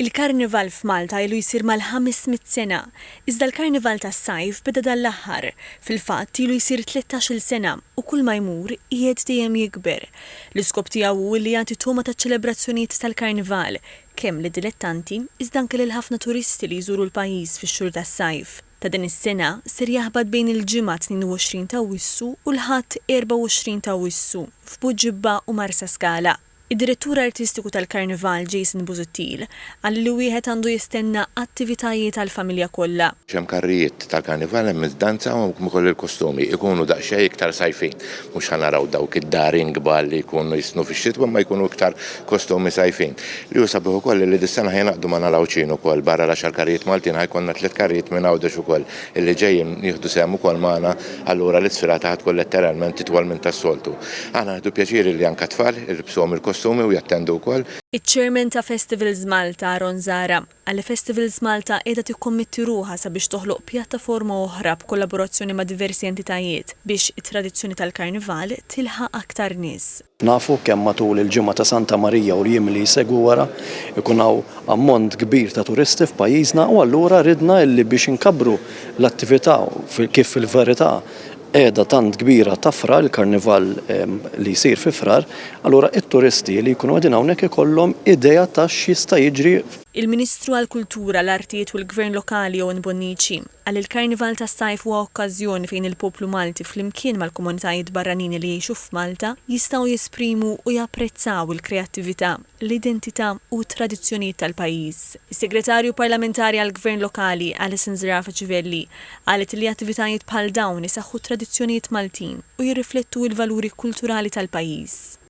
Il-Karnival f'Malta ilu jsir mal-500 sena, iżda l-Karnival tas-sajf beda dal-aħħar. Fil-fatt ilu jsir 13-il sena u kull ma jmur qiegħed dejjem jikber. L-iskop tiegħu hu li jagħti toma taċ-ċelebrazzjonijiet tal-Karnival kemm lid dilettanti iżda anke lil ħafna turisti li jżuru l-pajjiż fix-xhur tas-sajf. Ta' din is-sena ser jaħbad bejn il-ġimgħa 22 ta' Awwissu u l-Ħadd 24 ta' Awwissu f'Buġġibba u Marsa Skala. Id-direttur artistiku tal-Karnival Jason Busuttil għal li wieħed għandu jistenna attivitajiet tal-familja kollha. Hemm karrijiet tal-Karnival hemm iż-danza u ukoll il-kostumi ikunu daqsxejn iktar sajfin. Mhux ħanaraw dawk id-darin kbar li jkunu jisnu fix-xitwa ma jkunu iktar kostumi sajfin. Li hu sabiħ ukoll li dis-sena ħajnaqdu ma nalawċin ukoll barra l-10 karrijiet Maltin ħajkonna 3 karrijiet minn Għawdex ukoll illi ġejjin jieħdu sehem ukoll magħna allura l-isfirata ħadd tkun letteralment itwal minn tas-soltu. Aħna ħadu pjaċiri li anke tfal ilbshom il-kostumi u jattendu wkoll. Iċ-Chairman ta' Festivals Malta Ron Zara għal Festivals Malta qiegħda tikkommitti ruħha sabiex toħloq pjattaforma oħra b'kollaborazzjoni ma' diversi entitajiet biex it-tradizzjoni tal-Karnival tilħaq aktar nies. Nafu kemm matul il-ġimgħa ta' Santa Marija u l-jiem li jsegwu wara ikun hawn ammont kbir ta' turisti f'pajjiżna u allura ridna li biex inkabbru l-attività kif fil-verità qiegħda tant kbira ta' frar il-Karnival li jsir fi frar, allura it-turisti li jkunu qegħdin hawnhekk ikollhom idea ta' x'jista' jiġri. Il-Ministru għall-Kultura, l-Artijiet u l-Gvern Lokali Owen Bonnici għal il-Karnival tas-sajf huwa okkażjoni fejn il-poplu Malti flimkien mal-komunitajiet barranin li jgħixu f'Malta jistgħu jesprimu u japprezzaw il-kreattività, l-identità u t-tradizzjonijiet tal-pajjiż. Is-Segretarju Parlamentari għall-Gvern Lokali Alison Zrafa Civelli qalet li attivitajiet bħal dawn isaħħu tradizzjonijiet Maltin u jirriflettu l-valuri kulturali tal-pajjiż.